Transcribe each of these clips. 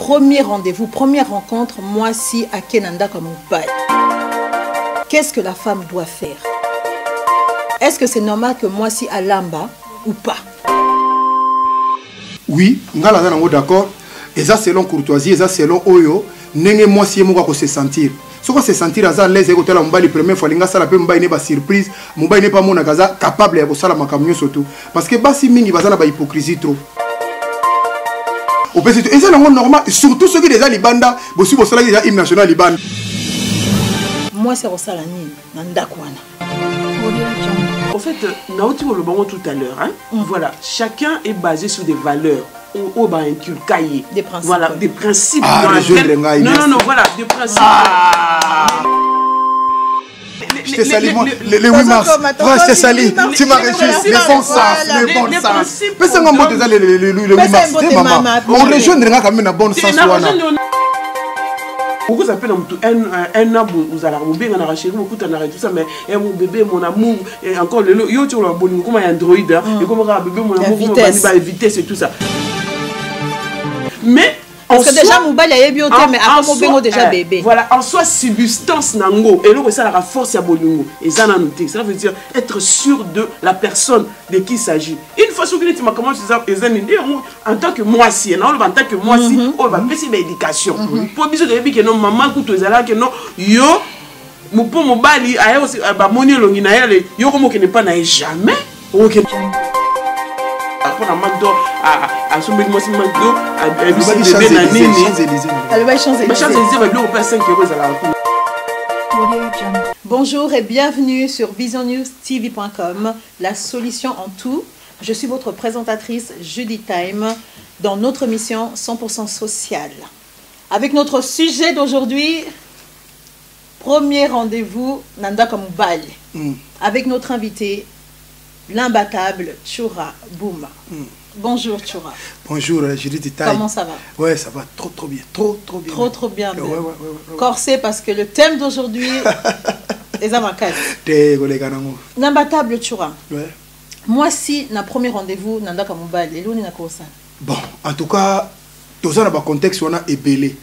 premier rendez-vous, première rencontre, moi si à Kenanda comme Mobali. Qu'est-ce que la femme doit faire? Est-ce que c'est normal que moi si à Lamba ou pas? Oui, ngala d'accord. Et ça selon courtoisie, et ça selon oyo, nenge moi si moi ko se sentir. Ce qu'on se sentir à l'aise et que la Mobali première fois, l'inga ça la peut Mobali n'est pas surprise, Mobali n'est pas mon agaza capable de faire la makamio surtout. Parce que basi mingi bazana ba hypocrisie trop. Au petit, et c'est normal, surtout ceux qui déjà libanda, bossu bossala déjà hymne national libanda. Moi c'est Rosala Nini, Nandakwana. En fait, Naouti le bon tout à l'heure, hein? Voilà, chacun est basé sur des valeurs. Ou des principes. Voilà, des principes. Ah, non, voilà, des principes. Je te salue, le 8 mars. Je te salue, tu m'as réussi. Les bons sens, les bons sens. Mais c'est un mot déjà le 8 mars. On rejoindra quand même un bon sens. Pourquoi ça s'appelle un an, vous allez vous bien en arracher, vous coûtez en arrêter tout ça, mais mon bébé, mon amour, et encore le yo, tu as un bon, comment il y a Android, et comment bébé, mon amour, comment il va vitesse et tout ça. Mais parce que déjà Mobali a bioté mais après Mobali déjà bébé. Voilà, en soi substance nango et là ça la force ya bolungo et ça noté. Ça veut dire être sûr de la personne de qui il s'agit. Une fois que tu m'as commencé ça en tant que moi si non en tant que moi si on va passer l'éducation. Pour biso de que non maman kuto ezala que non yo pour Mobali aya aussi ba moni longi na yale yo comme que ne pas na jamais. OK. Après la McDo à son bébé moi c'est McDo à bébé na nini elle va changer les Bonjour et bienvenue sur visionnewstv.com, la solution en tout. Je suis votre présentatrice Judy Time dans notre mission 100% sociale. Avec notre sujet d'aujourd'hui, premier rendez-vous Nandaka Mobali. Avec notre invité l'imbattable Tchoura Bouma. Bonjour Tchoura. Bonjour Judy Time. Comment ça va? Ouais, ça va trop bien. Trop bien. Trop bien. Ouais. Corsé parce que le thème d'aujourd'hui est Amakas. L'imbattable Tchoura. Ouais. Moi si na premier rendez-vous Nandaka Mobali, et l'on est na kosa. Bon, en tout cas, tout ça dans le contexte on a ébélé.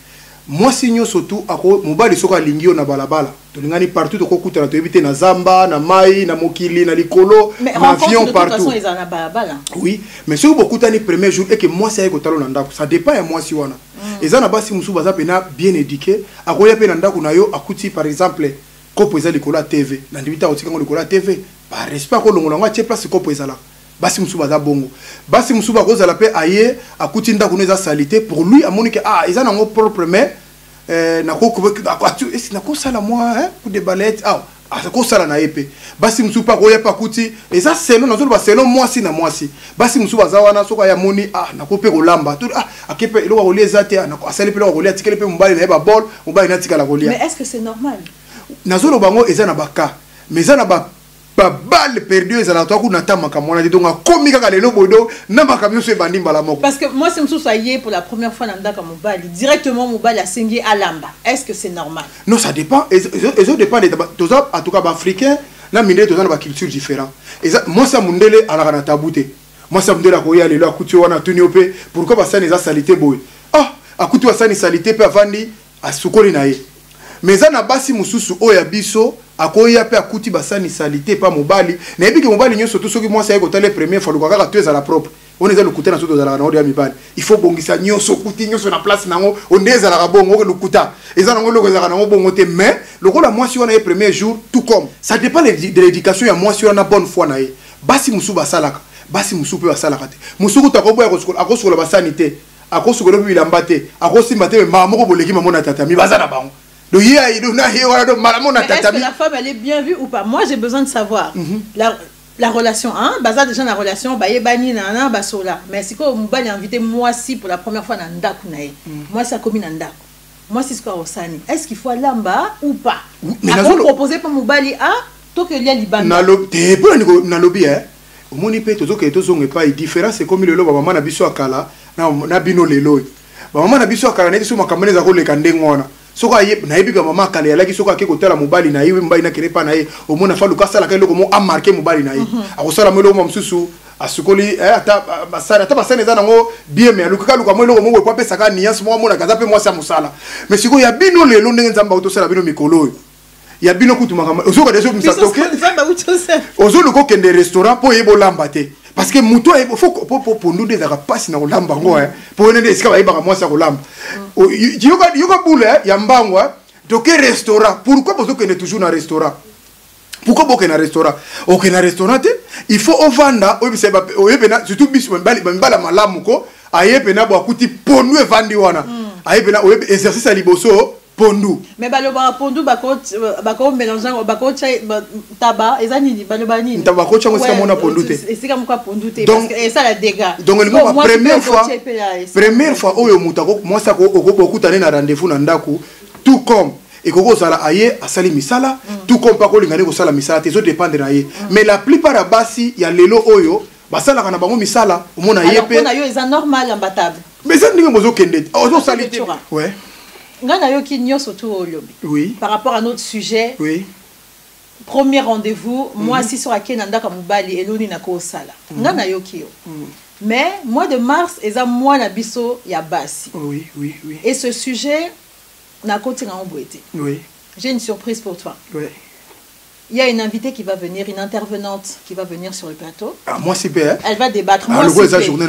Moi si nous surtout ako Mobali soka lingio na balabala. Tolingani partout toko kuta na toyebite na Zamba, na Mai, na Mokili, na Likolo, na avion partout. De toute façon ils en a balabala. Oui, mais si vous beaucoup tani premier jour et que moi c'est ko talo na ndako, ça dépend ya moi si wana. Et ça na basi musu baza pena bien éduqué, akoya pe na ndako na yo akuti par exemple kopo eza Likolo TV. Na ndibita otika ngo Likolo TV. Par respect ko longo nga tie place kopo eza la. Basi musu baza bongo. Basi musu ba kozala pe aye akuti ndako neza salité pour lui a monique ils en ont propre mais na ko na ko sala moi hein pour des balettes ça ko sala na épée. Basi musu pa ko yepa akuti et ça selon na ba selon moi si na moi si. Basi musu baza wana soko ya moni na ko pe ko lamba tout akepe elo ko leza te na ko asali pe ko lia tikele pe Mobali na ba bol Mobali na tikala ko lia. Mais est-ce que c'est normal? Nazolo bango eza na baka mais eza na ba balle perdue ezala to ku nata makamona donc akomi kaka lelo bodo na makamio so ebandi mbala moko. Parce que moi c'est msou soyé pour la première fois Nandaka Mobali directement Mobali a signé à Lamba. Est-ce que c'est normal? Non, ça dépend et ça dépend des en tout cas africain na mindele tozana ba culture différent. Et moi ça mundele ala na tabouté. Moi ça mundele ko ya lelo akuti wana tuniope pourquoi basani eza salité boy. Akuti wasani salité pe avandi asukoli na ye. Mais ça na basi mususu oya biso akoya pe akuti basani salité pas Mobali na ebi ke Mobali nyoso to soki moi ça ko tele première fois lokaka tu es à la propre on est à l'okuta na soto za la na mibali il faut bongisa nyoso kuti nyoso na place nango on est à la bongo lokuta eza nango loko za nango bongo te mais lokola moi si on a premier jour tout comme ça dépend de l'éducation ya moi si on a bonne foi na ye basi musu basalaka basi musu pe basalaka te musu ko takoboya ko sokola basani te akosokola bi bilamba te akosimba te mama ko boleki mamona tata mi bazana bango. Est-ce que la femme elle est bien vue ou pas? Moi j'ai besoin de savoir la relation baza déjà la relation baye bani na basola mais si ko Mobali invité moi si pour la première fois na ndako na ye moi ça comme na ndako moi c'est ce qu'on osani est-ce qu'il faut lamba ou pas? Mais on proposer pour Mobali to que lia libanda na lobby pour na lobby omoni pe tozo ke tozo ngepa différence c'est comme le lo maman na biso akala na bino lelo maman na biso akala na biso makamane za ko le kandengona. Soko aye na yebi ka mama kale yalaki soko ake kotala Mobali na yebi Mobali na kerepa na ye omona fa luka sala ka eloko mo a marqué Mobali na ye akosala melo mo msusu asukoli ata basani eza nango bien mais aluka luka mo eloko moko epo apesaka niance moko amonaka aza mpe mwasi ya mosala mais sikoyo ya bino lelo ndenge nzambe autosala bino mikolo oyo ya bino kutumaka ozoka deso misatoke ozoluka okende restaurant mpo oyeba olamba te parce que muto faut pondu de ezaka mpasi na kolamba yango mpo nende esika bayebaka mwasi ya kolamba yoka bule ya mbango toke restaurant pourquoi bozokende toujours na restaurant pourquoi boke na restaurant oke na restaurant te il faut ovanda oyebena surtout biso bambala malamu ko ayebena bo akuti pondu evandi wana ayebena oyebe exercice ya liboso pondu mais baloba pondu bako mélangeant bako tabac eza nini baloba nini tabac ko chango sika mona pondu te esika muka pondu te parce que ça la dégâts donc le mot première fois oyo mutako moi ça ko okutane na rendez-vous na ndaku tout comme et koko sala aye asali misala tout comme pas ko lingane ko sala misala te zo dépendre na ye mais la plupart ya basi ya lelo oyo basala kana bango misala omona yepe alors yo eza normal imbattable mais ça ndingo bozo kende ozo sali te ouais ngana yo ki nyoso to olobi oui par rapport à notre sujet oui premier rendez-vous moi si sur akena ndaka mobali eloni na ko sala ngana yo ki yo mais mois de mars eza mois na biso ya basi oui et ce sujet na côté na Ombouete. Oui. J'ai une surprise pour toi. Oui. Il y a une invitée qui va venir, une intervenante qui va venir sur le plateau. Ah, moi c'est père. Elle va débattre. Moi c'est journée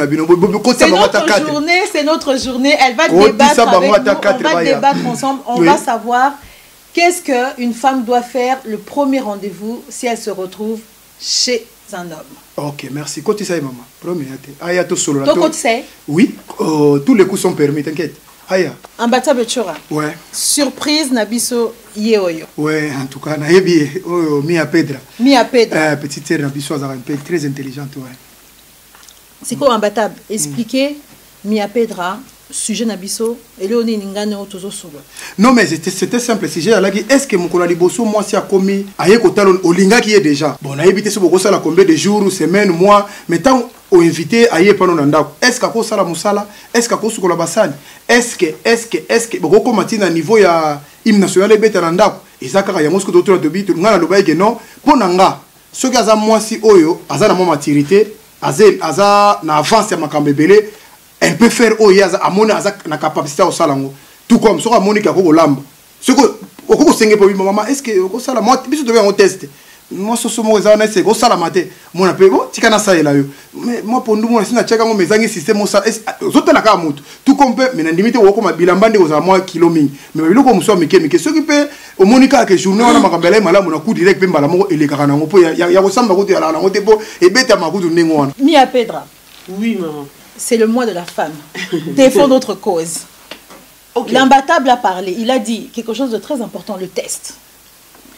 c'est notre journée. Elle va débattre avec nous. On va débattre ensemble. On va savoir qu'est-ce qu'une femme doit faire le premier rendez-vous si elle se retrouve chez un homme. Ok, merci. Côté ça, maman. Premier. Aya to solo. Toi, côté ça? Oui. Tous les coups sont permis. T'inquiète. Aya. Imbattable Chora. Ouais. Surprise Nabiso Yeoyo. Ouais, en tout cas, Naebi Mia Pedra. Mia Pedra. Petite sœur Nabiso très intelligente, ouais. C'est quoi Imbattable? Expliquez Mia Pedra, sujet Nabiso, et Léonie Ningane Otozo Soba. Non, mais c'était simple. Si j'ai là, est-ce que mon collègue Bosso, moi, si a commis, aïe, kotalon, au linga qui est déjà. Bon, on a évité ce beaucoup ça, la combien de jours, semaines, mois, mais tant au invité aïe pendant nanda. Est-ce qu'à cause de la moussala, est-ce qu'à cause de la bassane, est-ce que beaucoup matin à niveau ya hymne national et bête nanda. Et ça quand il y a mosquée d'autres de bit, on a le bail que non. Pour nanga, ce qui a moi si oyo, aza na mo maturité, aza na avance ya makambebele. Elle peut faire oyaza amona aza na capacité au salango tout comme so Monica ko lamba ce que ko senge po maman est-ce que ko sala moi biso devait on tester moi so mo za na c'est ko sala maté mona pe bo tikana sa ela yo mais moi pondu mo sina cheka ngo mezangi système ça zote na ka mutu tout comme pe mais na limite wo ko mabilamba ndi ko za moi kilo mingi mais biloko muso mike ce qui peut au Monica que journée wana makambela malamu na coup direct pe mbala moko eleka na ngo po ya ko samba ko ya na ngo te po e beta makutu ndingo wana Mia Pedra. Oui maman. C'est le mois de la femme. Défend notre cause. Okay. L'imbattable a parlé. Il a dit quelque chose de très important, le test.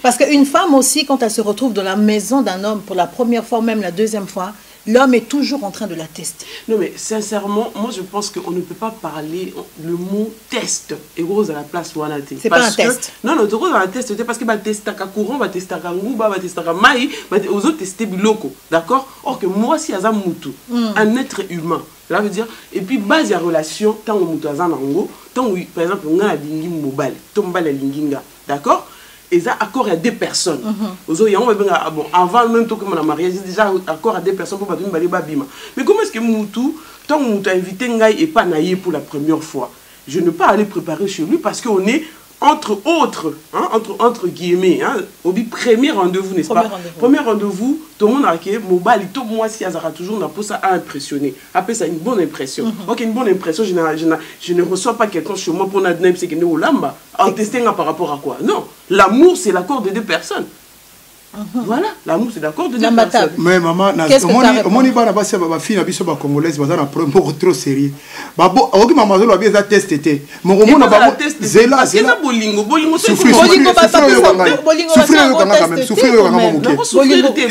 Parce qu'une femme aussi, quand elle se retrouve dans la maison d'un homme pour la première fois, même la deuxième fois, l'homme est toujours en train de la tester. Non mais sincèrement, moi je pense qu'on ne peut pas parler le mot test et rose à la place où on a été. C'est pas un test. Non, non, rose à la test, parce que va tester à courant, va tester à ngouba, va tester à maï, aux autres tester biloko, d'accord? Or que moi si aza mutu, un être humain, là veut dire, et puis base à relation, tant au mutu aza nango, tant où par exemple on a lingi mobile, tomba la linginga, d'accord? Et ça, accord à deux personnes. Bon, avant même que mon mariage, déjà accord à deux personnes pour battre une bima. Mais comment est-ce que Moutou, tant que Moutou a invité Ngaï et pas Naïe pour la première fois, je ne peux pas aller préparer chez lui parce qu'on est entre autres, hein, entre guillemets, hein, au premier rendez-vous, n'est-ce pas? Premier rendez-vous, tout le monde a dit, tout moi si Azara toujours n'a pas ça à impressionner. Après ça, une bonne impression. Ok, une bonne impression, je ne reçois pas quelqu'un chez moi pour n'admettre que nous lamba en testant par rapport à quoi? Non, l'amour c'est l'accord de deux personnes. Voilà, l'amour c'est d'accord de deux personnes. Mais maman, on y va là-bas, c'est ma fille, la fille congolaise, va dans un problème trop sérieux. Babo, ok maman, on va bien tester. Mon roman n'a pas zéla. Souffrir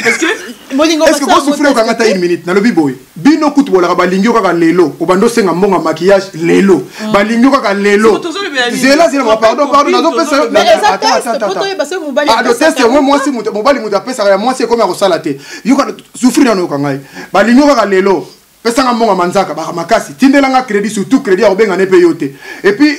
parce que est-ce que vous souffrez quand tu as une minute dans le biboy bino kutu bola balingyo kaka lelo obando senga mbonga maquillage lelo balingyo kaka lelo zela zela pardon nazo pesa le test moi si mobali muta pesa ya moi c'est comme à resala te yo souffrir na no kangai balingyo kaka lelo pesanga monga manzaka ba makasi tindelanga crédit surtout crédit ya obenga ne payote et puis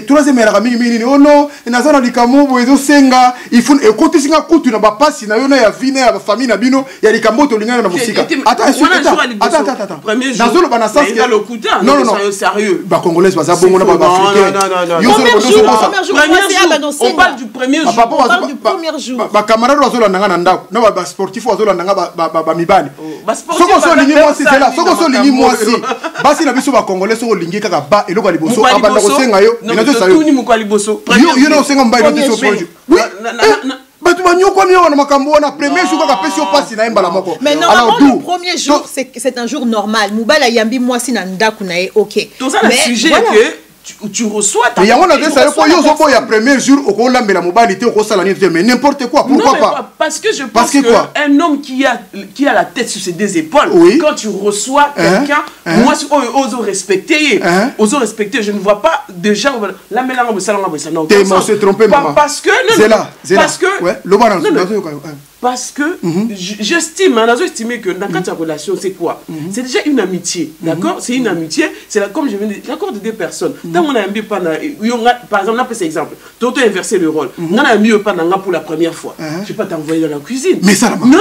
troisième era mingi mingi oh non nazana likambo bozo senga il faut écouter singa kutu na ba pasi na yo na ya vine ya famille na bino ya likambo to lingana na musika attends nazolo bana sens que non sérieux ba congolais baza bongo na ba africain on parle du premier jour ba camarade bazolo nanga na ndako na ba sportif bazolo nanga ba mibali soko so lingi moi c'est là soko lingi mwasi basi na biso ba congolais so lingi kaka ba eloko liboso abanda ko senga yo ina to sayo tuni muko liboso yo na senga mbai no so projet oui batu banyoko mio na makambo na premier jour kaka pesi yo pasi na embala moko mais normalement le premier jour c'est un jour normal mubala yambi mwasi na ndaku na OK tout ça le sujet que tu reçois ta. Mais on a dit ça, il y a premier jour au lambela mobilité au salarié mais n'importe quoi, pourquoi pas? Parce que je pense que un homme qui a la tête sur ses deux épaules, quand tu reçois quelqu'un, moi ose respecter, je ne vois pas déjà la mélange de salon on s'est trompé maman. Parce que parce que j'estime, que dans cette relation, c'est quoi? C'est déjà une amitié, d'accord? C'est une amitié, c'est comme je viens de dire, l'accord de deux personnes. Tant on a un mieux par exemple, on a pris cet exemple, tu as inversé le rôle. On a un mieux pour la première fois. Je ne vais pas t'envoyer dans la cuisine. Mais ça, non.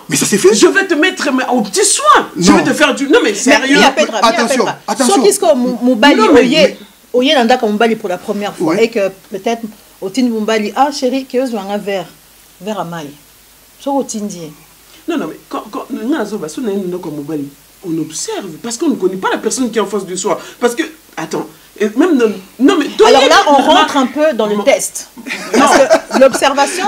Mais ça c'est fait. Je vais te mettre au petit soin. Je vais te faire du. Non, mais sérieux. Attention. Sauf qu'est-ce que Moubali, Oye Nanda Moubali pour la première fois, et que peut-être, au Tine Moubali, ah chérie, qui ose un verre à maille. Non, mais quand on observe, parce qu'on ne connaît pas la personne qui est en face de soi. Parce que, attends, même non, mais alors là, on rentre un peu dans le test. Parce que l'observation.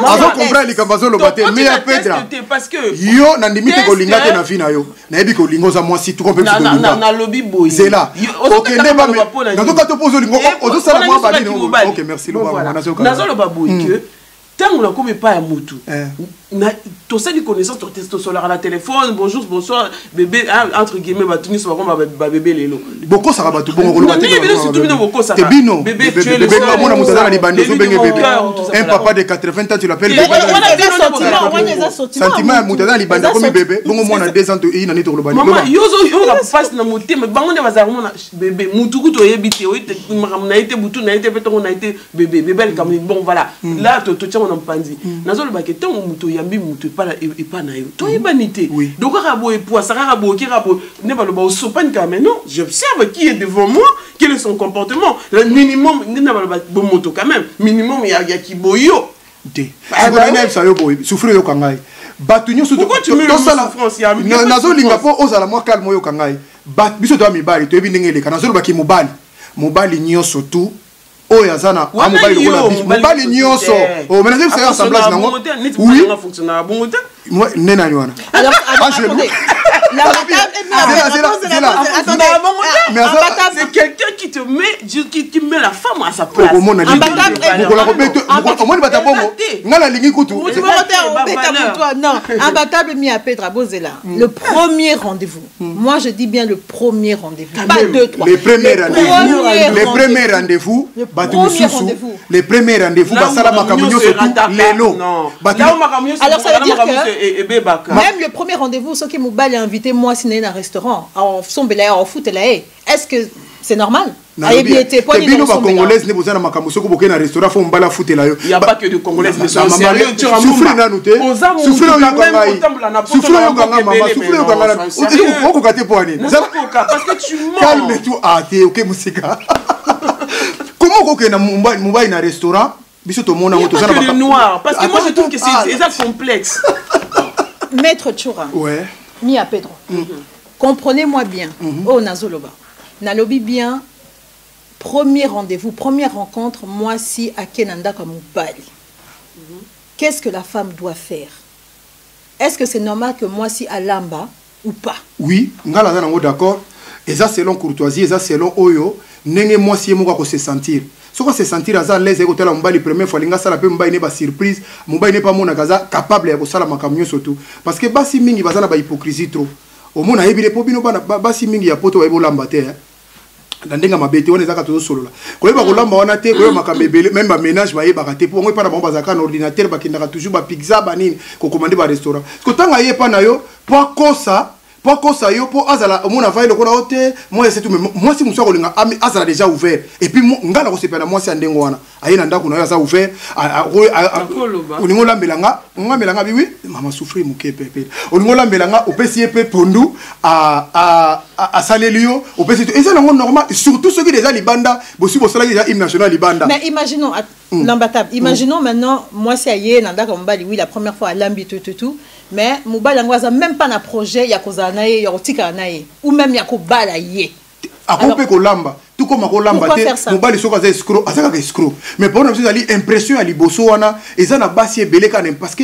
Parce que. Yo, nandimite ko lingate na fina yo. Na ebi ko lingo za mwasi tout compte na lobby boy. C'est là. OK, ndeba mais. Dans tout pose lingo, ozo sala mwa bali no. OK, merci lo ba. Nazo lo ba boy que tant on ne connaît pas un moutou. Tu as des connaissances, tu as sur la téléphone, bonjour, bonsoir, bébé, entre guillemets, tu as bébé Lélo. Beaucoup ça va tout bon. Bébé, tu es le un papa de 80 ans, tu l'appelles bébé. Sentiment, moutana libanda comme bébé. Bon, moi, on a 2 ans, il n'a ni tout le bani. Maman, yozo, passe dans mon thème, mais on a bébé, moutou, tu es habité, on a été boutou, on a été béton, on a été bébé, bébé, comme bon, voilà. Là, tu tiens mon empandi. Nazol baketon, moutou, yambi, moutou, pas na yo. Toi, banité. Donc, rabo et poids, ça rabo, qui rabo, n'est pas le bas au sopan quand même. Non, j'observe qui est devant moi, quel est son comportement. Le minimum, n'est pas le bon moto quand même. Minimum, il y a qui boyo. Souffrir au kangai. Batunyo sous pourquoi tu me le souffrance ya nazo linga po ozala mwa calme yo kangai. Bat biso to mibali to ebindenge le kana zo baki mobali. Mobali nyoso tout. Oh yazana mobali lokola bis. Mobali nyoso. Oh mais c'est un semblage nango. Oui. Moi nena nywana. Alors c'est quelqu'un qui te met, qui met la femme à sa place. Non, imbattable mis à Pedra Bozela. Le premier rendez-vous. Moi, je dis bien le premier rendez-vous. Pas 2, 3. Les premiers rendez-vous. Les premiers rendez-vous. Alors, ça veut dire que même le premier rendez-vous, ceux qui m'ont invité moi, si dans un restaurant, en sombela, en foot, est-ce que c'est normal? Il n'y a pas que de Congolaises, mais c'est sérieux. Parce que tu mens. Calme-toi. Comment tu es dans un restaurant? Il n'y a pas que le noir. Parce que moi, je trouve que c'est complexe. Maître Tchoura, Mia Pedro, comprenez-moi bien. Oh, Nazoloba. Nalobi bien. Premier rendez-vous, première rencontre, moi si à Kenanda comme Moubali. Qu'est-ce que la femme doit faire? Est-ce que c'est normal que moi si à Lamba ou pas? Oui, ngala d'accord. Et ça selon courtoisie, et ça selon Oyo, nenge moi si moka ko se sentir. Ce qu'on se sentir à l'aise et que la Moubali première fois, l'inga ça la peut Moubali n'est pas surprise, Moubali n'est pas mon agaza capable de ça la makamio surtout. Parce que basi mingi bazana ba hypocrisie trop. Au monde a ébi les popino basi mingi ya poto ebo lambate. Ndenga mabete on ezaka toujours solo la ko ba kolamba wana te ko makamebele même ba ménage ba yeba te pour moi pas na bomba zaka na ordinateur ba kindaka toujours ba pizza ba nini ko commander ba restaurant ko tanga yepa na yo po kosa Pas comme ça, pour Azala, mon avail le côté, moi c'est tout, mais moi si mon soeur Azala déjà ouvert, et puis moi, on a pas moi c'est un dengoana, aïe nanda qu'on a ouvert, au niveau la melanga, on a melanga, oui, maman souffrir mon képé, au niveau la melanga, au PCP pondu, à Salélio, au PCP, et c'est normal, surtout ceux qui déjà libanda, bossu bossala déjà hymne national libanda. Mais imaginons, l'imbattable, imaginons maintenant, moi c'est aïe nanda comme bali, oui, la première fois à l'ambi tout. Mais Moubal Angwaza même pas un projet, il y a Kozanae, il ou même il y a Kobala yé. Pourquoi faire ça? Moubal est escroc, escroc. Mais pour nous, c'est l'impression à l'Ibosoana, et ça n'a pas si belé parce que,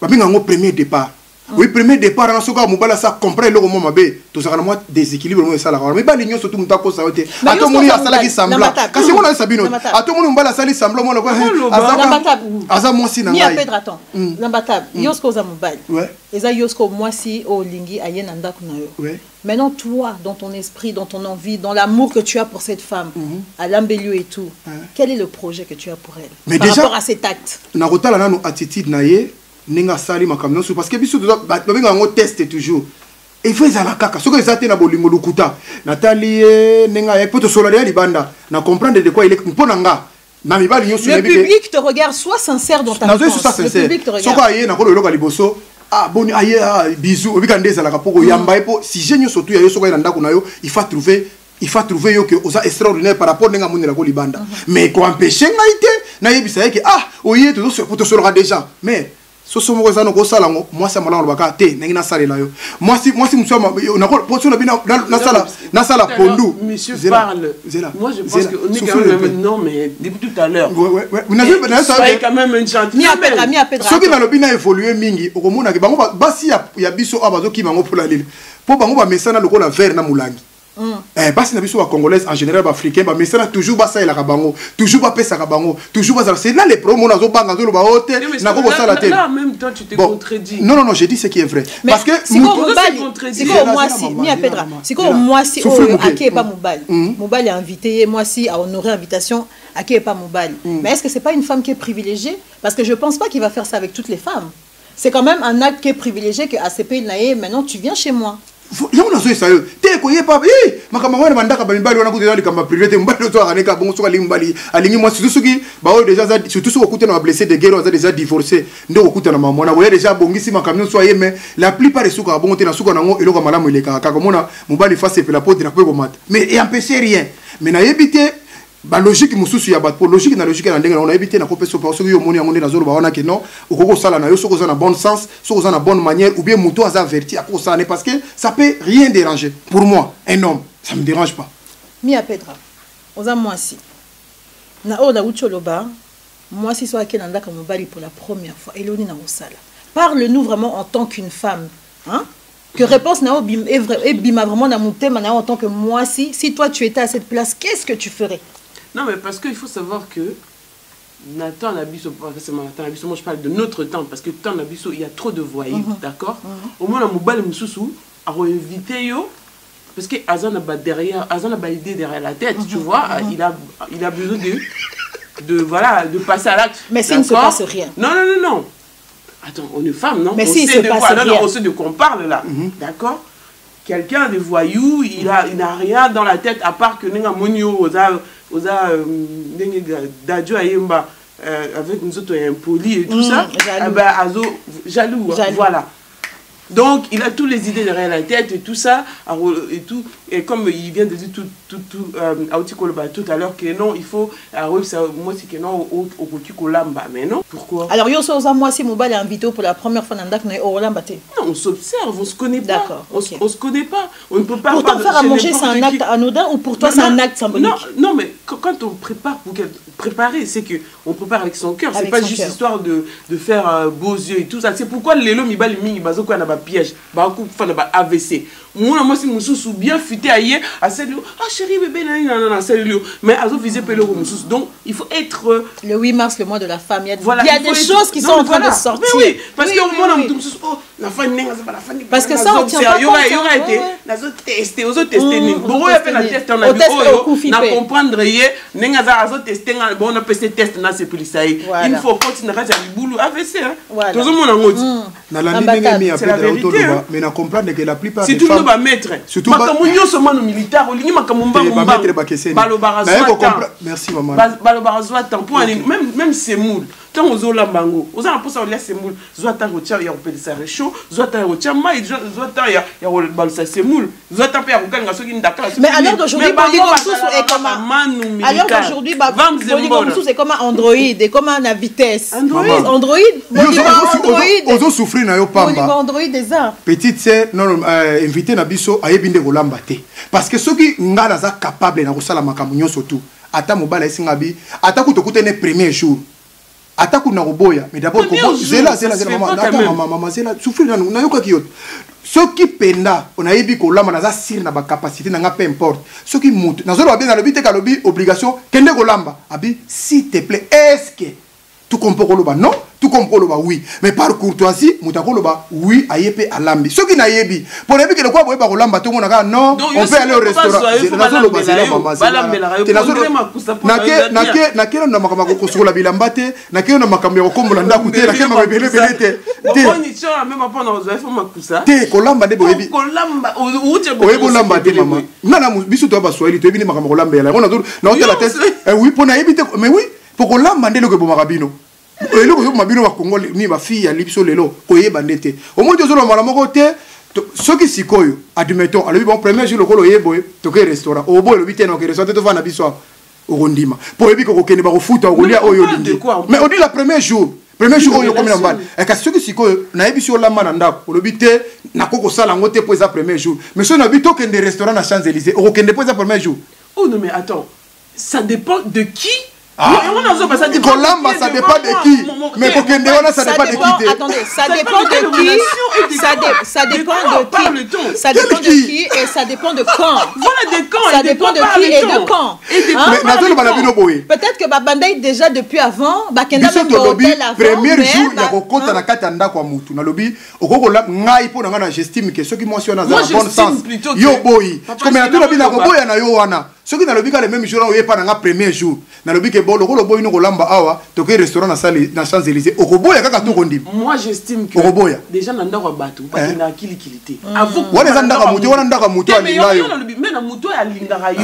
au premier départ. Oui, premier départ, on a Moubala ça comprend le moment mabé, tout ça moi déséquilibre moi ça la. Mais pas l'union surtout m'ta ko ça été. À tout monde a sala qui sembla. Quand c'est on a sabino. À tout monde Moubala sali sembla moi le Aza moi si na ngai. Mi appelle raton. L'imbattable. Yosko za Moubal. Ouais. Et ça yosko moi si au lingi ayena ndako na yo. Ouais. Maintenant toi dans ton esprit, dans ton envie, dans l'amour que tu as pour cette femme, à l'ambelio et tout. Quel est le projet que tu as pour elle? Mais par déjà rapport à cet acte. Na rotala na no attitude na ye. Ninga sali makamno parce que biso babenga ngo teste toujours et faut za la kaka soko ezate na bolingo lukuta Nathalie ninga ya poto solo ya libanda na comprendre de quoi il est mpona nga na mibali nyoso le public te regarde, sois sincère dans ta réponse. Le public te regarde. Soko aye na ko loka liboso ah bon aye bisou obika ndeza la kapoko yamba epo si genyo surtout ya yo soko ina ndako na yo il faut trouver yo que osa extraordinaire par rapport ninga munela ko libanda mais ko empêcher ngaite na yebisa que ah oye to so poto solo des gens mais so so mo zano ko sala ngo moi ça malanga baka te nangina sala yo moi si monsieur na ko poso na bina na sala pondu monsieur parle moi je pense que on est quand même non mais depuis tout à l'heure ouais vous n'avez quand même un gentil mi appelle so ki na lobina évoluer mingi okomona ke bango basi ya biso abazo ki bango pour la lile po bango ba mesana lokola vert na mulangi parce que les Congolais en général africains mais ça toujours ça la kabango toujours pas pesa kabango toujours ça c'est là les promos na zo banga zo ba hôtel na ko ça la tête là en même temps tu te contredis non je dis ce qui est vrai parce que c'est comme moi si mi appellera c'est comme moi si aké pas Moubal est invité moi si à honorer invitation aké pas Moubal mais est-ce que c'est pas une femme qui est privilégiée parce que je pense pas qu'il va faire ça avec toutes les femmes c'est quand même un acte qui est privilégié que ACP naé maintenant tu viens chez moi. Yo na zo ça yo te ko ye pa makamba wana bandaka ba mbali wana kutela likamba privé mbali to areka bongo soka limbali alingi moi surtout qui ba o déjà surtout so kutena ba blessé de guerre za déjà divorcé ndo kutena mama na boye déjà bongisi makamyo so ye mais la plupart des soka bongo te na soka nango eloko malamu ileka kaka mona mbali face pe la pote na ko mata mais et empêcher rien mais na yebité ba logique mususu ya ba logique na logique na ndenge on a évité na kopeso parce que yo moni yango na zolo ba wana que non okoko sala na yo soko za na bon sens soko za na bonne manière ou bien muto aza averti à cause ça parce que ça peut rien déranger pour moi un homme ça me dérange pas mi apedra oza moi si na o na ucholoba moi si soit que nanda comme bali pour la première fois eloni na osala parle-nous vraiment en tant qu'une femme hein que réponse na bim est vrai et bima vraiment na mon thème na en tant que moi si toi tu étais à cette place qu'est-ce que tu ferais? Non, mais parce qu'il faut savoir que Nathan Nabiso, moi je parle de notre temps, parce que Nathan Nabiso, il y a trop de voyous, d'accord? Au moins, la Moubal Moussoussou a invité yo, parce que Azan a idée derrière la tête, tu vois, il a besoin de passer à l'acte. Mais s'il ne se passe rien. Non. Attends, on est femme, non? Mais s'il se passe rien. On sait de quoi on parle là, d'accord? Quelqu'un de voyou, il n'a rien dans la tête à part que Nenga Monio, Oza Dadjo Ayemba, avec nous autres impoli et tout ça, Azo jaloux, voilà. Donc, il a toutes les idées derrière la tête et tout ça, et tout. Et comme il vient de dire tout à l'heure que non, il faut, moi c'est que non, au côté Kolamba, mais non, pourquoi? Alors, moi si Moubal est invité pour la première fois dans le Kolamba. Non, on s'observe, on se connaît pas. D'accord. On se connaît pas. On ne peut pas. Pour t'en faire à manger, c'est un acte anodin ou pour toi c'est un acte symbolique? Non, mais quand on prépare, préparer, c'est que on prépare avec son cœur. C'est pas juste histoire de faire beaux yeux et tout ça. C'est pourquoi les lots Mibali Mingi Bazo quoi n'a pas piège, beaucoup de AVC. Moi moi si mususu bien futé ailleurs à celle ah chérie bébé na celle mais azo viser pelo mususu. Donc il faut être le 8 mars, le mois de la femme, il y a, voilà, il y a des choses qui sont en train de sortir. Mais oui, parce que au moment où oh la femme n'est pas la femme. Parce que ça on tient pas compte. Il y aura été nazo tester, ozo tester ni. Bon il y a fait la test on a vu oh na comprendre hier nenga za azo tester bon on peut se tester na c'est plus ça. Il faut continuer à faire du boulot AVC hein. Tout le monde en mode. Na la ligne mi après de autoloba mais na comprendre que la plupart des femmes surtout ba maître. Surtout makamunyo seulement militaire, olingi makamumba mumba. Balo barazwa. Merci maman. Balo barazwa tampon même semoule. Tant aux ola bango. Aux ala pour ça on laisse semoule. Zwata rotia ya opeli ça chaud, zwata rotia mai, zwata ya balo ça semoule. Zwata pe ya kokanga soki ndaka. Mais alors d'aujourd'hui Bolingo Mosusu est comme alors d'aujourd'hui Bolingo Mosusu est comme un Android et comme un à vitesse. Android ozo souffrir na yo pamba. Android des arts. Petite sœur non invité na biso ayebinde kolamba te. Parce que soki ngala za capable na kosala makambo nyonso tout. Ata mobala esingabi, ata kutokutene premier jour. Ata kuna koboya, mais d'abord zela maman zela souffrir na yoka kiyo. Soki penda on ayebi kolamba na za sir na ba capacité na nga peu importe. Soki mutu na zolo bien na lobi te ka lobi obligation kende kolamba. Abi s'il te plaît, est-ce que tu comprends koloba non? Tu comprends koloba oui. Mais par courtoisie, muta koloba oui ayepe alambi. Soki na yebi, pour yebi que le quoi boyeba kolamba tout monde non, on peut aller au restaurant. Na zolo bazela maman na makamako kosola bilamba te, na keno na makambo ya kombola ndaku te, na keno mabele belé te. Oni tshora même pas na ozo fo makusa. Te kolamba de boyebi. Kolamba uche bo. Oyebo lamba te maman. Na biso to ba Swahili to yebi ni makambo kolamba la. On a na hôtel la tête. Oui, pour na yebi te mais oui, pour kolamba ndelo ke bo makabino. Et là, mabino wa Congo ni ba fille ya libiso lelo koyeba ndete. Au moins deux mala moko te ceux qui sikoyo admettons alors bon premier jour lokolo yebo to ke restaurant au boy le week-end au restaurant to va na biso au rondima pour yebi ko kende ba ko futa ko lia oyo lingi mais on dit la premier jour oyo comme na mbala et que ceux qui sikoyo na yebi sur la mana ndako le bité na koko sala ngote pour ça premier jour mais ceux na bito kende restaurant na Champs-Élysées au kende pour ça premier jour. Oh non mais attends, ça dépend de qui. Ça dépend de qui. Mais pour que ça dépend de qui. Attendez, ça dépend de qui. Ça dépend de qui. Ça dépend de qui et ça dépend de quand. Voilà de quand. Ça dépend de qui et de quand. Peut-être que Babandai déjà depuis avant. Premier jour, il y a un na katanda kwa mutu. Na lobi, okokola ngai po na j'estime que ceux qui mentionnent dans le bon sens. Yo boy. Comme na tout lobi na koboya na yo wana. Ceux qui na lobi ka le même jour on pas na premier jour. Na lobi ke bon le boy no kolamba awa to ke restaurant na Champs-Élysées. Okoboya kaka to kondi. Moi j'estime que déjà na ndako batu parce que na kilikilité. Avo wana ndaka mutu wana ndaka mutu alinga yo. Mais na mutu alinga yo.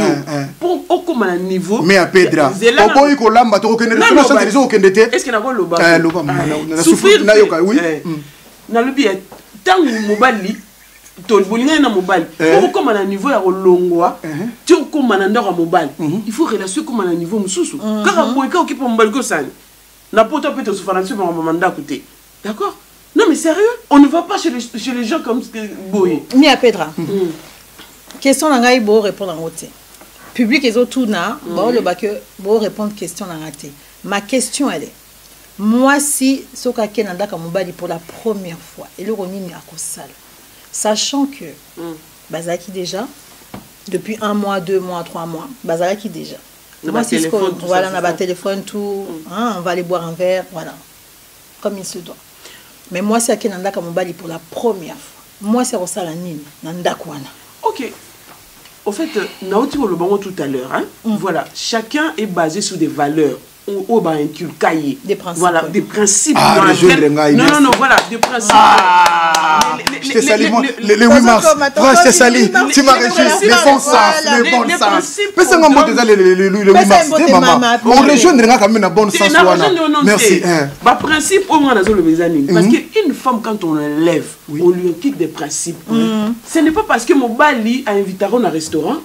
Pour okoma na niveau. Mais à Pedra. Oboyi kolamba to ko kende restaurant Champs-Élysées o kende te. Est-ce que na ko loba? Loba na souffrir na yoka oui. Na lobi tant mobali to bolinga na mobile pour comme à niveau ya kolongwa tu comme na ndako mobile il faut relation comme à niveau mususu kaka boyeka okipa mobile ko sani na poto peut te souffrir sur maman ndako te d'accord non mais sérieux on ne va pas chez les gens comme boy ni à Pedra question na ngai bo répondre en côté public et autres na bo le ba que bo répondre question na raté ma question elle est moi si soka ken ndako mobile pour la première fois et le ronini akosala sachant que Bazaki déjà depuis 1 mois, 2 mois, 3 mois, Bazaki déjà. Moi c'est voilà, on a un téléphone tout, hein, on va aller boire un verre, voilà, comme il se doit. Mais moi c'est à Kenanda Kamobali pour la première fois. Moi c'est Rosala Nini, Nandakwana. Ok. Au fait, Naouti le bon tout à l'heure, hein. Voilà, chacun est basé sur des valeurs. Ou des principes. Voilà, des principes. Non, voilà, des principes. Je te salue, moi. Le 8 mars. Je te salue. Tu m'as réjoui. Le bon sens. Le bon sens. Mais c'est un mot de le 8 mars. On rejoindra quand même un bon sens. Merci. Par principe, on a le mezzanine. Parce qu'une femme, quand on l'élève, on lui inculque des principes. Ce n'est pas parce que mon bali a invité à un restaurant,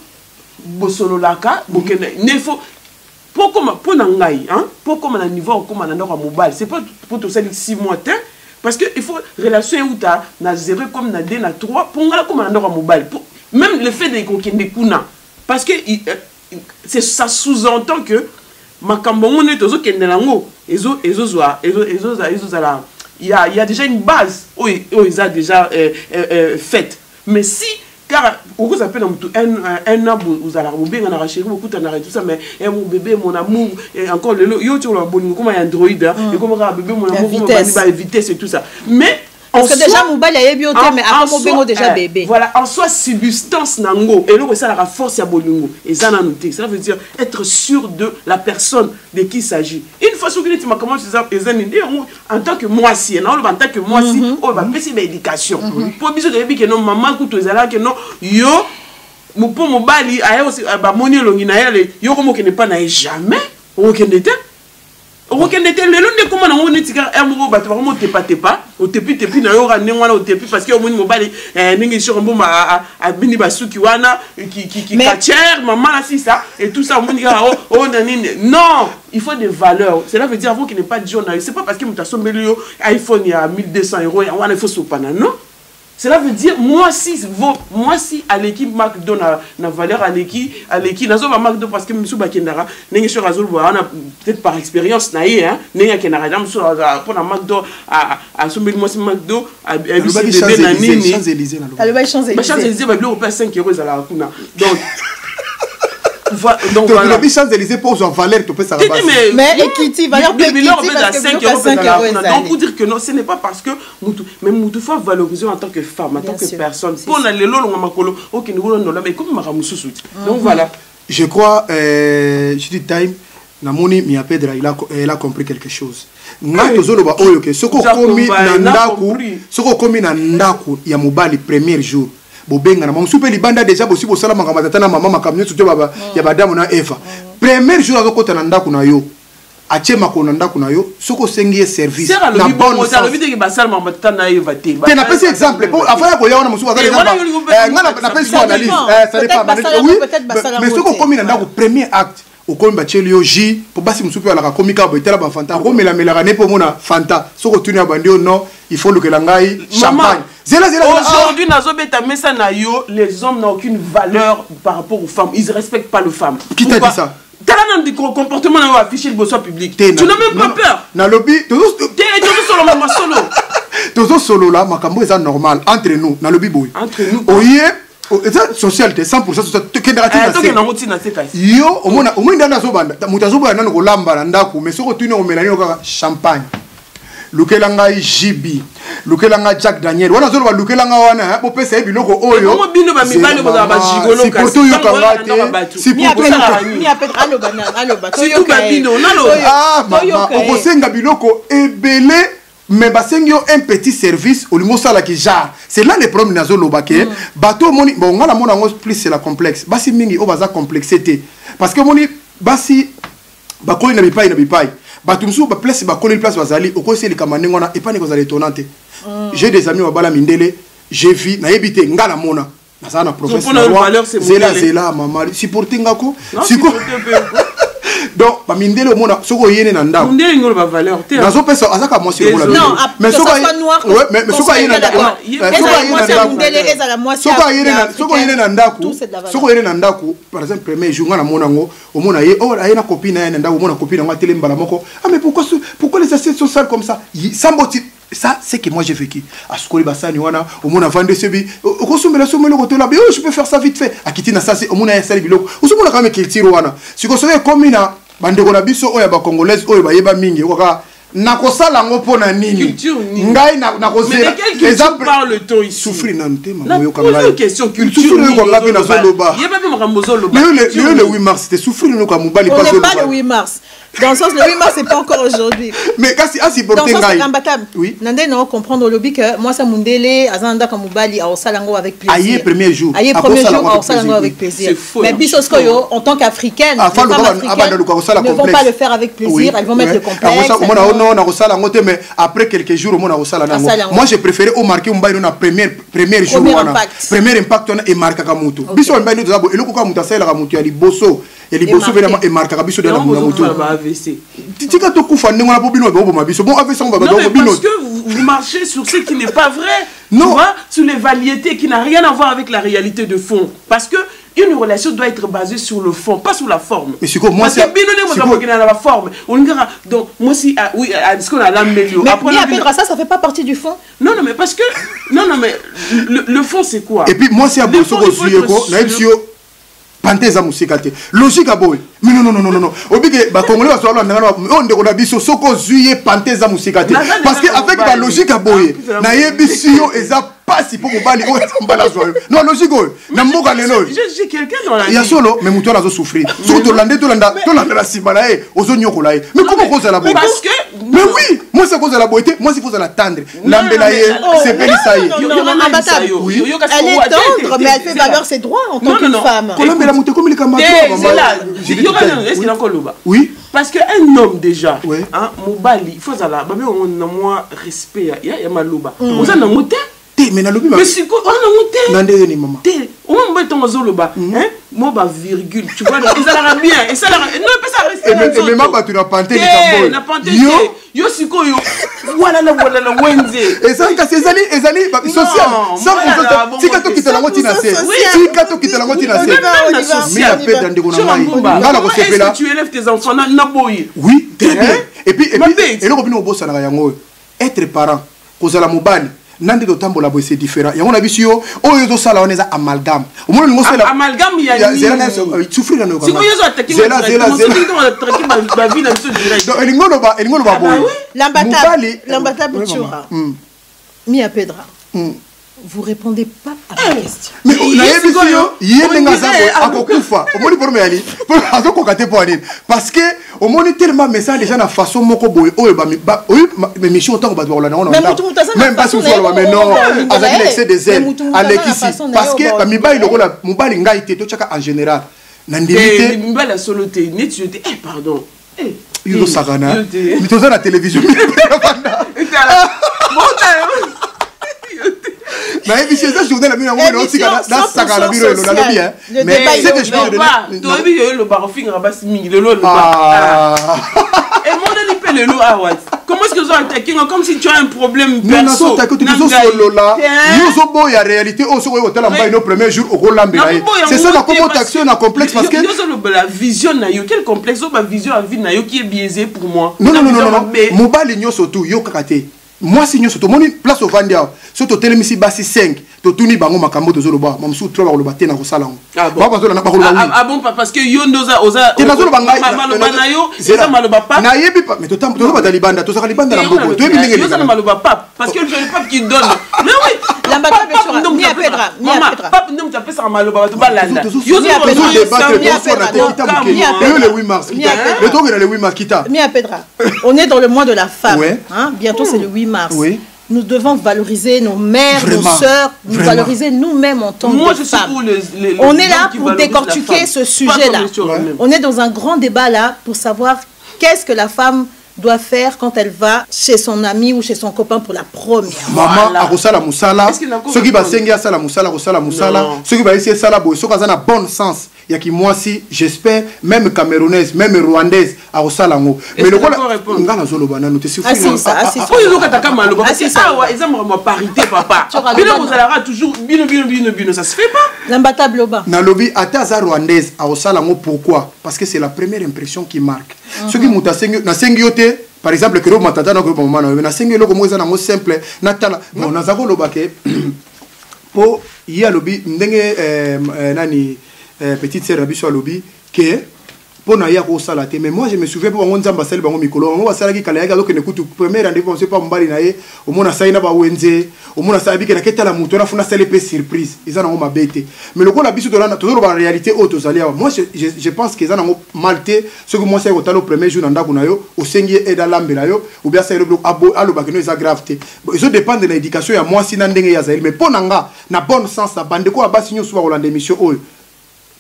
Bosololaka, il faut. Pour nangai, hein, pour comme un niveau comme un endroit mobile, c'est pas pour tout ça 6 mois parce que il faut relation où tu as 0 comme na 2 na 3 pour ngala comme un endroit mobile. Même le fait de kokende kuna parce que ça sous-entend que makambo ngone tozo kende nango ezo il y a déjà une base où ils ont déjà faite. Mais si car vous appelez un an vous allez bien on a racheté beaucoup de tout ça mais mon bébé mon amour et encore le yo tu le bon comme un Android et comme bébé mon amour comme vitesse et tout ça mais parce que déjà Mobali a bien mais après Mobengo déjà bébé voilà en soi substance nango et là ça la force ya bolingo et ça na noté ça veut dire être sûr de la personne de qui il s'agit une fois que tu m'as commencé ça en tant que moi si en tant que moi si on va passer l'éducation pour biso de que non maman kuto ezala que non yo mopo Mobali aya aussi ba moni longi na yale yo comme que ne pas na jamais on kendete ok n'était le long de comment on est tika amoureux bateau vraiment t'es pas au tepi na yo rane wana au tepi parce que au Mobali ningi sur bomba a bini basuki wana qui kachère maman là si ça et tout ça on dit oh non il faut des valeurs cela veut dire avant qu'il n'est pas de journaliste c'est pas parce que mutation melio iPhone il y a 1200 € il faut sopana non. Cela veut dire, moi si à l'équipe McDo na valeur à l'équipe nazo ba McDo parce que Moussou Bakendara n'est sur Azul peut-être par expérience naïe hein n'est Kenara dame sur pour na McDo à sommer moi si McDo à bébé na nini Champs-Élysées ba bleu au 5 € à la kuna donc voilà les Champs-Élysées pose en valeur tu peux ça mais equity valeur equity parce que 5 € donc pour dire que non ce n'est pas parce que Moutou faut valoriser en tant que femme en tant que personne pour na lelo longa makolo OK nous on mais comme maramususu donc voilà je crois je dis time namoni mi Pedra il a compris quelque chose nga tozolo ba oyo ke soko komi na ndaku ya Mobali premier jour bobenga na mamusu pe libanda déjà bosi bosala makamata na mama makamnyo tuto baba ya badamu na Eva premier jour azokota na ndaku na yo atie makona ndaku na yo soko sengi service na bonne sens le vidéo que basala makamata na Eva te na pesi exemple pour avant ko yaona musu bazali na pesi analyse ça dépend oui mais soko komi na ndaku premier acte okomi bacheli yo J pour basi musu pe alaka komika betela ba fanta ko mela ne po mona fanta soko tuni abandio non il faut le que langai champagne. Aujourd'hui, les hommes n'ont aucune valeur par rapport aux femmes. Ils ne respectent pas les femmes. Qui t'a dit ça? Tu as des comportements affichés le besoin public. Tu n'as même pas peur. Dans le lobby, toujours solo là, makambo est normal entre nous. Dans le lobby boy. Entre nous. Oye, c'est socialité 100% socialité. Yo, au moins dans la zone, mutazoba na ngo lamba na ndaku, mais soko tuni o melani o champagne. Lukelanga Jibi, Lukelanga Jack Daniel. Wana zolo ba Lukelanga wana bo pesa biloko oyo. Comment bino ba mibale bo za ba jigolo ka. Si poto yo kangate. Si poto ni apet alo ba. Si tout ba bino nalo. Ah mama, okosenga biloko ebele mais basengi yo un petit service au limo sala ki jar. C'est là le problème nazo lobake. Bato moni bon ngala mona ngo plus c'est la complexe. Basi mingi o baza complexité. Parce que moni basi bakoli na bipai. Batumsu ba place ba coller place bazali oko ese likamane ngona et pas ne kozali étonnante. J'ai des amis bala mindele, j'ai vu na yebite ngala mona. Na ça na professeur zela mama supporter ngako. Donc ba mindele mona soko yene na ndako. Mindele ngolo ba valeur te. Nazo pesa azaka moi sur la. Non, mais soko noir. Ouais, mais soko yene na ndako. Soko yene na ndako. Soko yene na ndako par exemple premier jour ngana mona ngo au mona ye oh ayena copine na ndako mona copine ngwa tele mbala moko. Ah mais pourquoi les assiettes sont sales comme ça? Samboti ça c'est que moi j'ai vécu. Askoli basani wana au mona vendre sebi. Okosumela somelo koto là. Oh je peux faire ça vite fait. Akitina ça c'est au mona ya sali biloko. Osumona quand même kiltiro wana. Sikosoye komina bandeko na biso oya ba congolaise oyo ba yeba mingi oka nakosala ngo pona nini ngai nakozela exemple parle le temps ici souffrir na ntema moyo kanga une question culture ni ko ngapi na zoloba yeba pe makambo zoloba le 8 mars c'était souffrir no ka mobali pas zoloba le 8 mars dans le sens le 8 mars c'est pas encore aujourd'hui mais kasi asi porter ngai oui nande non comprendre le lobby que moi ça mundele azanda ka mobali a osalango avec plaisir aye premier jour a osalango avec plaisir mais biso skoyo en tant qu'africaine ne vont pas le faire avec plaisir elles vont mettre le complexe non na kosala ngote mais après quelques jours au mona kosala nango moi j'ai préféré au marquer mbaino na premier jour wana premier impact on et marquer ka mutu biso mbaino zabo eloko ka mutu asala ka mutu ya liboso vraiment et marquer ka biso de la mutu tika to kufa ndingo na bobino bo mabiso bon avec ça on va bino parce que vous marchez sur ce qui n'est pas vrai non sur les vanités qui n'a rien à voir avec la réalité de fond parce que une relation doit être basée sur le fond, pas sur la forme. Mais c'est quoi, moi, c'est bien la forme. On dira, donc, moi, si, oui, est-ce qu'on a l'amélioré? Mais après, ça fait pas partie du fond. Non, mais parce que, non, mais le fond, c'est quoi? Et puis, moi, si à Bosso, Panteza musikate logique boy mais non obike ba congolais ba solo ndanga on de ko biso soko zuye Panteza musikate parce que avec la logique boy na yebisio eza pasi pour mobali o mbala zo non logique na mboka lelo j'ai quelqu'un dans la vie ya solo mais muto la zo souffrir surtout tolanda la simala ozo nyokola mais comment cause la boy parce que mais oui moi c'est cause la beauté moi c'est cause la tendre l'ambela c'est pelisa elle est tendre mais elle fait valoir ses droits en tant que femme la moto comme les camarades est-ce qu'il a encore le bas? Oui. Parce qu'un homme déjà, hein, Mobali, il faut ça là, on a moins respect, il y a Maloba. On a monté. Mais c'est quoi? On a monté. Maman. On va mettre en zoloba, hein? Moi, bah, virgule, tu vois, et ça l'ara bien, et ça l'ara. Non, mais ça reste. Et même pas, tu n'as pas entendu. Yo, siko, yo. Voilà, Wenze. Et ça, c'est Zali, social. 100%. Si quand tu te la moitié, si quand tu te la moitié, mais la paix dans des gouvernements. Est-ce que tu élèves tes enfants? Oui, très bien. Et puis, et le revenu au boss, être parent, cause la mobile. Nande do tambola boy c'est différent. Et on a vu si yo yo sala on est amalgame. Au moins nous c'est amalgame il y a souffrir dans si yo attaquer ma vie dans ce direct. Donc elingolo ba boy. L'ambata Bouchoura. Mia Pedra. Vous répondez pas à ma question. Mais on a vu si yo yenga za akokufa. Au moins pour me aller. Pour azo kokate pour aller parce que au moins tellement message déjà na façon moko boy mais mission autant ba doit la on même pas sur le mais non avec l'excès des ailes Alexis parce que mibali lokola mobali ngai te to chaka en général na ndimité mibali la soloté net tu dis pardon yo sakana mais to za na télévision mais il s'est journée la nuit on aussi dans ça la bureau la lobby hein mais c'est que je peux donner toi oui le barofing rabas mingi le et mon ami peut le lot à what comment est-ce que vous attaquez comme si tu as un problème perso non tu nous solo là nous au boy en réalité on se hôtel en bas nos premiers jours au Rolambé c'est ça la comment action na complexe parce que la vision na yo quel complexe ma vision à vie na yo qui est biaisée pour moi non mobile nyo surtout yo kakate moi si nous sommes place au Vandia surtout télémisi basi 5 to tuni bango makambo to zoloba mamsu trop ba te na kosala ngo ah bon parce que yo ndoza oza te na zoloba ngai maloba na yo eza maloba pas na yebi pas mais to tam to ba talibanda to saka libanda na mboko to yebi ndenge yo za maloba pas parce que le pape qui donne mais oui la mbata Bouchoura Mia Pedra pape ndom tu appelles ça maloba to balanda yo za le 8 mars le truc est le 8 mars kita Mia Pedra on est dans le mois de la femme hein bientôt c'est le 8 mars nous devons valoriser nos mères, nos sœurs, nous valoriser nous-mêmes en tant que femmes. On est là pour décortiquer ce sujet-là. On est dans un grand débat là pour savoir qu'est-ce que la femme doit faire quand elle va chez son ami ou chez son copain pour la première fois. Maman, à Rosala Moussala, ceux qui va s'engager à Sala Moussala, ceux qui va essayer Sala Boy, ceux qui ont un bon sens. Il y a qui moi aussi, j'espère, même camerounaise, même rwandaise, à Rosala Ngo. Mais le rôle, on a la zone banane, nous te suffit. Ah si ça. Oh ils ont qu'à maloba. C'est ça, ils ont ma parité, papa. Bien vous allez toujours, bien, ça se fait pas. L'ambata bloba. Na lobby ataza rwandaise à Rosala Ngo pourquoi? Parce que c'est la première impression qui marque. Ceux qui m'ont na sengiote. Par exemple, que l'homme m'entend dans le moment, na sengio loko moza na mo simple, natala. Bon, na zako lobake. Po y a lobby ndenge nani petite sœur Rabiso à lobby que pour naïa ko salate mais moi je me souviens pour on nzamba sel bango mikolo on va sala ki kala ya donc ne kutu premier rendez-vous on sait pas mbali naé au mona saina ba wenze au mona sabi que na keta la muto na funa sale pe surprise ils en ont ma bête mais le ko la biso de la toujours en réalité auto salia moi je pense qu'ils en ont malté ce que moi c'est au talo premier jour ndako na yo au sengi et dans l'ambela yo ou bien c'est le bloc abo alo ba que nous gravité ils dépend de l'éducation ya moi si ndenge ya zaïl mais ponanga na bon sens na bande ko ba sinyo soir Hollande émission ol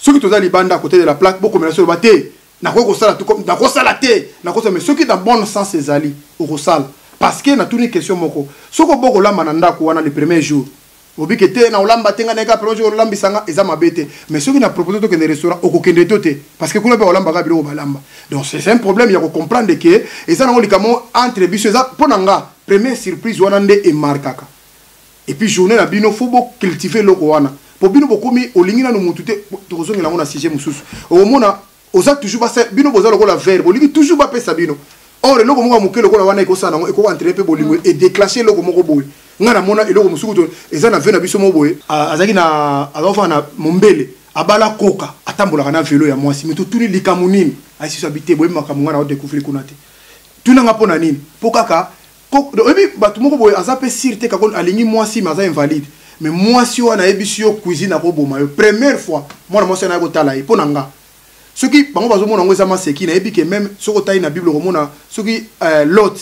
ceux qui toza libanda à côté de la plaque beaucoup mais sur le baté na ko sala tout comme na ko sala té na ko mais ceux qui dans bon sens ces ali au rosal parce que na toute une question moko soko boko lamba na ndako wana le premier jour obi que na olamba tenga na ka premier jour olambi sanga eza mabete mais ceux qui na proposé to que des restaurants au kokende toté parce que kuna ba olamba ka bilo balamba donc c'est un problème il y a ko comprendre que et ça na olikamo entre biso ça ponanga première surprise wana nde e markaka et puis journée na bino faut cultiver loko wana po bino bokomi olingi na no mutu te tozongi na ngona sujet mususu omona oza toujours ba bino boza lokola verre bolingi toujours ba pesa bino or eloko moko moke lokola wana ekosala nango eko entraîner pe bolingo et déclencher eloko moko boye nga na mona eloko musuku to eza na ve na biso mo boye azaki na azofa na mombele abala koka atambolaka na vélo ya mwasi mais totuni likamu nini aisi habité boye makambo nga na découvrir kuna te tunanga pona nini po kaka ebi bato moko boye aza pe sir te kako alingi mwasi mais aza invalide mais mwasi wana yebisi yo cuisine akoboma yo première fois mwana mwasi wana akotala ye mpo na nga soki bango bazomona yango eza maseki nayebi ke même soki otai na bible okomona soki lot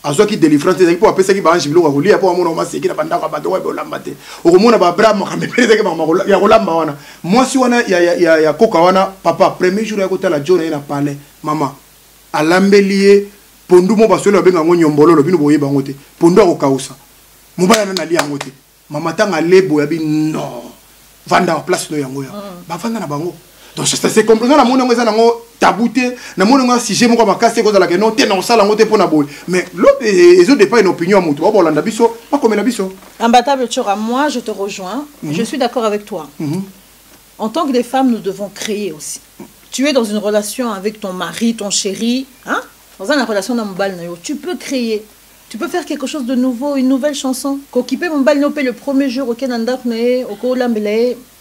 azwaki délivrance ezalaki mpo apesaki baange biloko ya kolia mpo amona maseki na bandako ya bato oyo olamba te okomona babraham makambo ebele ezalaki makambo ya kolamba wana mwasi wana ya koka wana papa premier jour ya kotala jo na ye na palais mama alambeli ye pondu mo basolo babenga yango nyombololo bino boyeba yango te pondu akokausa mobali ana nalia yango te mama tanga lebo ya bino vanda place no yango ya bavanda na bango donc c'est compris na mona ngo eza nango tabouté na mona ngo sujet moko makasi ko zala ke non te na osala ngo te pona boy mais l'autre ils ont pas une opinion mutu ba bolanda biso pas comme la biso Imbattable Tchora, moi je te rejoins, je suis d'accord avec toi. En tant que des femmes, nous devons créer aussi. Tu es dans une relation avec ton mari, ton chéri, hein? Dans une relation d'ambal, tu peux créer. Tu peux faire quelque chose de nouveau, une nouvelle chanson. Qu'occuper mon bal le premier jour, ok,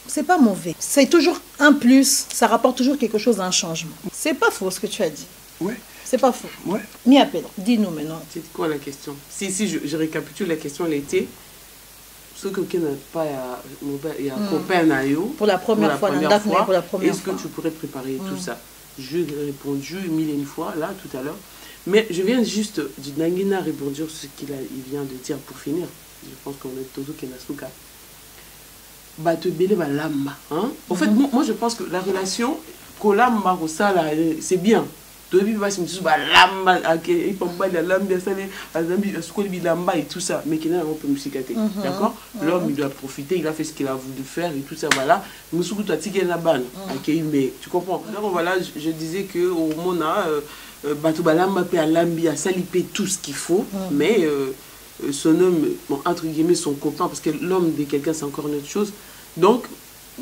c'est pas mauvais. C'est toujours un plus, ça rapporte toujours quelque chose, un changement. C'est pas faux ce que tu as dit. Ouais. C'est pas faux. Ouais. Mia Pedro, dis-nous maintenant. C'est quoi la question? Si je récapitule la question, elle était ce que quelqu'un n'a pas, il y a un copain pour la première fois, est-ce que tu pourrais préparer tout ça? Je l'ai répondu mille et une fois là tout à l'heure. Mais je viens juste du Nangina répondre sur ce qu'il vient de dire pour finir. Je pense qu'on est tous qui n'a souka. Bato belé ba lamba, hein. En fait, moi je pense que la relation kolamba kosala c'est bien. Tobi ba simtu ba lamba il peut pas la lamba ça les azambi skol bi lamba et tout ça, mais qui n'a un peu musicalité. D'accord? L'homme il doit profiter, il a fait ce qu'il a voulu faire et tout ça voilà. Musuku toi tiki na ban. OK, mais tu comprends. Donc voilà, je disais que au mona bato ba lamba pe alambi a salipé tout ce qu'il faut, mais son homme, bon, entre guillemets, son copain, parce que l'homme de quelqu'un, c'est encore une autre chose. Donc,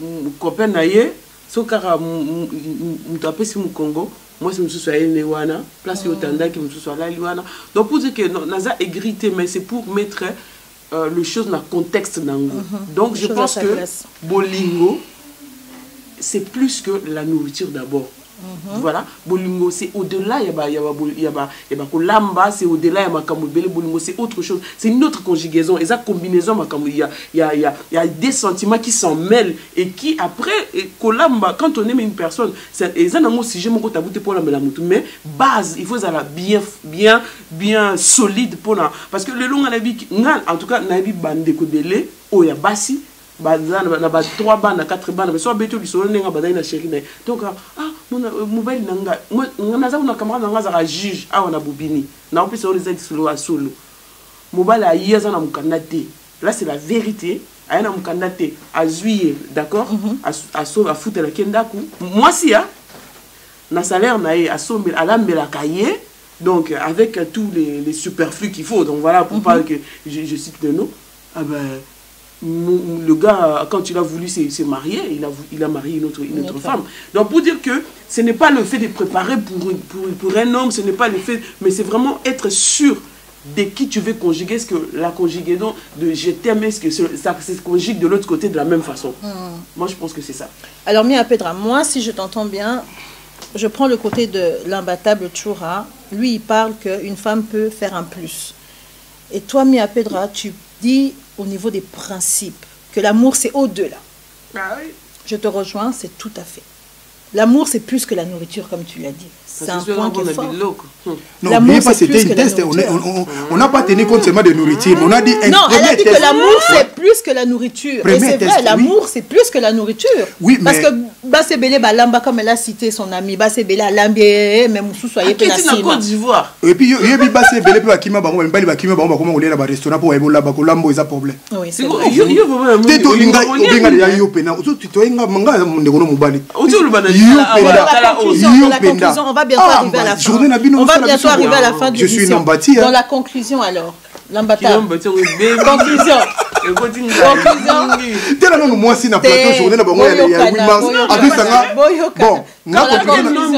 mon copain naïe, son cara, mon tapé sur mon Congo, moi, c'est M. Soaïl Newana, place au Tanda, qui me soit là, Liwana. Donc, pour dire que Naza est grité, mais c'est pour mettre le chose dans le contexte d'Ango. Donc, je pense que Bolingo, c'est plus que la nourriture d'abord. Voilà, Bolingo c'est au-delà, il y a Kolamba, c'est au-delà, il y a Bolingo c'est autre chose, c'est une autre conjugaison, et ça combinaison, il y a des sentiments qui s'en mêlent et qui après, Kolamba, quand on aime une personne, et ça n'a pas si j'ai mon côté pour la mais base, il faut ça bien solide pour la, parce que le long à la vie, en tout cas, na vie bande de Kodele, oh il y a Bassi. Na ba 3 bandes na 4 bandes mais soit beto du solo nenga badai na chéri na donc mon mobile nanga moi naza una camarade nanga za juge a on a bobini na opisa on les solo a solo mobile a yeza na mukandate là c'est la vérité a na mukandate a juillet d'accord a so a foutre la kendaku moi si na salaire na a so à la mbela kaye donc avec tous les superflus qu'il faut donc voilà pour pas que je cite le nom ah ben le gars, quand il a voulu se marier, il a marié une autre femme. Donc pour dire que ce n'est pas le fait de préparer pour un homme, ce n'est pas le fait, mais c'est vraiment être sûr de qui tu veux conjuguer. Est-ce que la conjugaison de je t'aime, est-ce que ça se conjugue de l'autre côté de la même façon? Moi je pense que c'est ça. Alors Mia Pedra, moi si je t'entends bien, je prends le côté de l'imbattable Tchora. Lui il parle qu'une femme peut faire un plus. Et toi Mia Pedra, tu dis au niveau des principes que l'amour c'est au-delà. Ah oui. Je te rejoins, c'est tout à fait. L'amour c'est plus que la nourriture comme tu l'as dit. C'est un point qui est fort. Non, l'amour c'était une test. On n'a pas tenu compte seulement de nourriture. On a dit non, elle a dit que l'amour c'est plus que la nourriture. Et c'est vrai, l'amour c'est plus que la nourriture. Oui, parce que Bassebele Balamba, comme elle a cité son ami, Bassebele Alambi, même Moussou soyez pénassima. En Côte d'Ivoire. Et puis il y a Bassebele Bakima Bango, Mbali Bakima Bango, comment on est là-bas restaurant pour Ebola Bakolambo, ils ont problème. Oui, c'est vrai. Teto linga obenga ya yopena. Ozo titoenga manga ndeko mobali. Ozo lubana. Dans la conclusion, on va bientôt arriver à la fin. On va bientôt arriver à la fin de l'émission. Dans la conclusion alors, l'imbattable. Conclusion. tela non moi si na plateau journée na bango ya 8 mars abisanga bon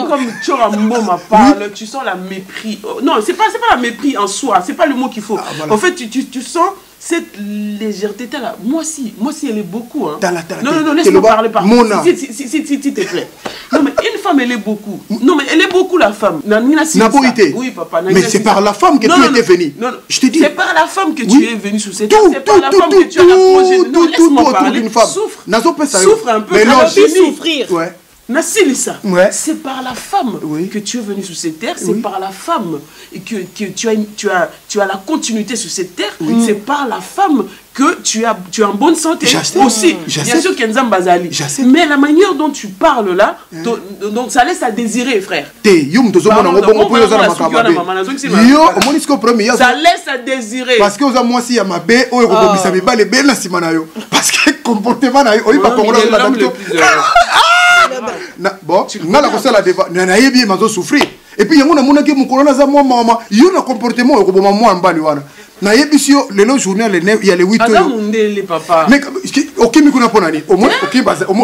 comme Chora Mboma parle, tu sens la mépris. Non, c'est pas la mépris en soi, c'est pas le mot qu'il faut. En fait, tu sens cette légèreté là. Moi si elle est beaucoup hein. Non, laisse-moi parler par s'il te plaît. Non mais une femme elle est beaucoup. Non mais elle est beaucoup la femme. Oui papa. Mais c'est par la femme que tu étais venu. Je te dis. C'est par la femme que tu es venu sous cette terre. C'est par la femme que tu as approché. Non, laisse-moi parler. Souffre un peu. Souffrir. Ouais. C'est par la femme que tu es venu sur cette terre, c'est par la femme que tu as la continuité sur cette terre, c'est par la femme que tu es en bonne santé aussi. Bien sûr Kenza Mbazali. Mais la manière dont tu parles là, donc ça laisse à désirer, frère. Ça laisse à désirer. Parce que moi si ya mabe oyo ko komisa mibale be na sima na yo. Parce que comportement na yo oyo ba kongola na d'habitude. Bon, nga la kosala deva na yebi mazo souffrir. Et puis yango na mona ke mukolo na za moi mama, yo na comportement ko boma moi mbali wana. Na yebi si yo le journée le 9 il y a le 8 heures. Azamundele papa. Mais okimi kuna ponani. Au moins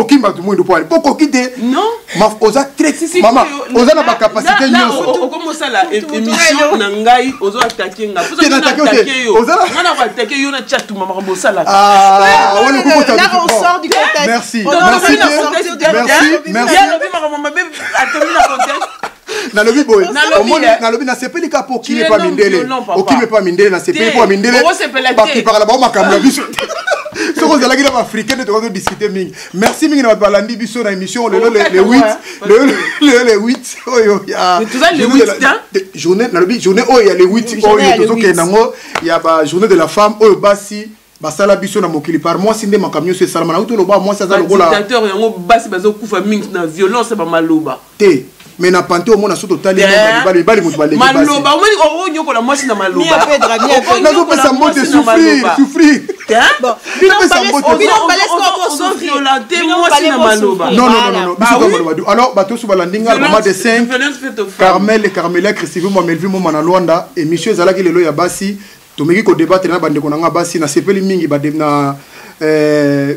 okimba tout monde poil. Poko kite. Non. Ma oza très maman, oza na ba capacité nyonso. Comment ça la émission na ngai ozo attaquer nga. Pour ça na attaquer yo. Nga na attaquer yo na chat maman kombosa là. Là on sort du contexte. Merci. Merci. Na lobi boy na lobi na sepeli ka po ki pas mindele okime pas mindele na sepeli po mindele ba ki parla ba makambo biso ce qu'on a là africain de te discuter mingi merci mingi na balandi biso na émission le 8 oyo ya journée na lobi journée oyo ya le 8 oyo to ke nango ya ba journée de la femme oyo basi basala biso na mokili par moi sinde makamyo se salama na uto lo ba moi ça za lo la dictateur yango basi bazo kufa mingi na violence ba maloba te mais na panté au monde sur total bali mutu baleki maloba o nyoko la mwasi na maloba mi apedra na zo pesa mbote souffrir bon non alors bato sou balandinga mama de 5 Carmel et Carmela Christivo mo Melvin mo mana Luanda émission ezalaki lelo ya basi tomeki ko débattre na bande ko nga basi na sepeli mingi ba na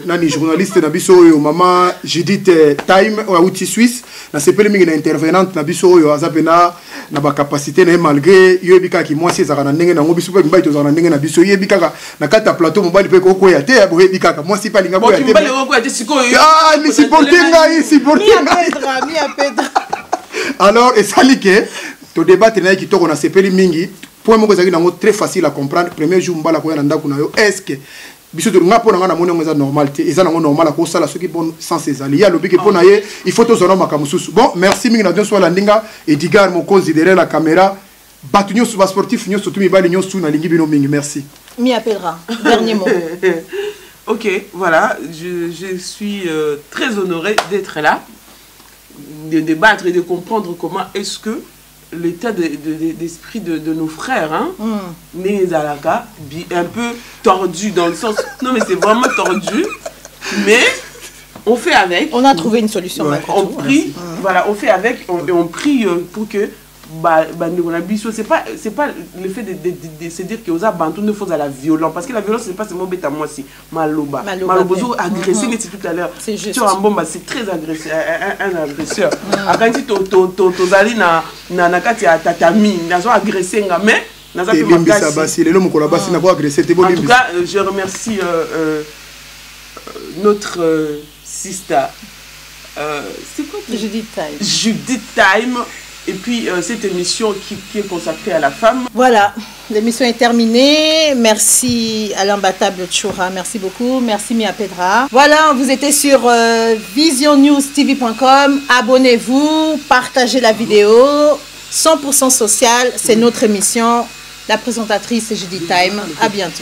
nani journaliste na biso oyo mama Judith Time ou outil suisse na sepeli mingi na intervenante na biso oyo azapena na ba capacité na malgré yebika ki moi c'est za na ndenge na ngo biso pe mbai to za na ndenge na biso yebika na kata plateau mobali pe ko ya te bo yebika moi si pa linga bo ya te mobali ko ya te sikoyo ni supportinga mi apedra alors et salike to débattre na ki to na sepeli mingi point moko ezaki nango très facile à comprendre premier jour mbala ko ya na ndako na yo est-ce que biso to nga pona nga na mona ngeza normalité eza nango normal ko sala soki bon sans ces alliés ya lobiki pona ye il faut to zona makamususu bon merci mingi na don so la ndinga Edgar mo considérer la caméra batunyo sur sportif nyo surtout mi bali nyo sou na lingi bino mingi merci mi appellera dernier mot. OK, voilà, je suis très honoré d'être là, de débattre et de comprendre comment est-ce que l'état d'esprit de nos frères, hein, les Alaka, un peu tordu dans le sens... Non, mais c'est vraiment tordu, mais on fait avec. On a trouvé une solution. Ouais. On prie, voilà, on fait avec, on prie pour que... c'est pas le fait de se dire que aux Bantou ne faut à la violence, parce que la violence c'est pas seulement bête à moi si maloba agressé mais tout à l'heure tu as un bon c'est très agressé un agresseur quand tu tozali na kati ya tatami nazo agressé nga mais nazo fait en tout cas je remercie notre sister c'est quoi Judith Time. Et puis cette émission qui est consacrée à la femme. Voilà, l'émission est terminée. Merci à l'imbattable Chora, merci beaucoup. Merci Mia Pedra. Voilà, vous étiez sur visionnewstv.com. Abonnez-vous, partagez la vidéo. 100% social, c'est notre émission. La présentatrice c'est Judith Time. À bientôt.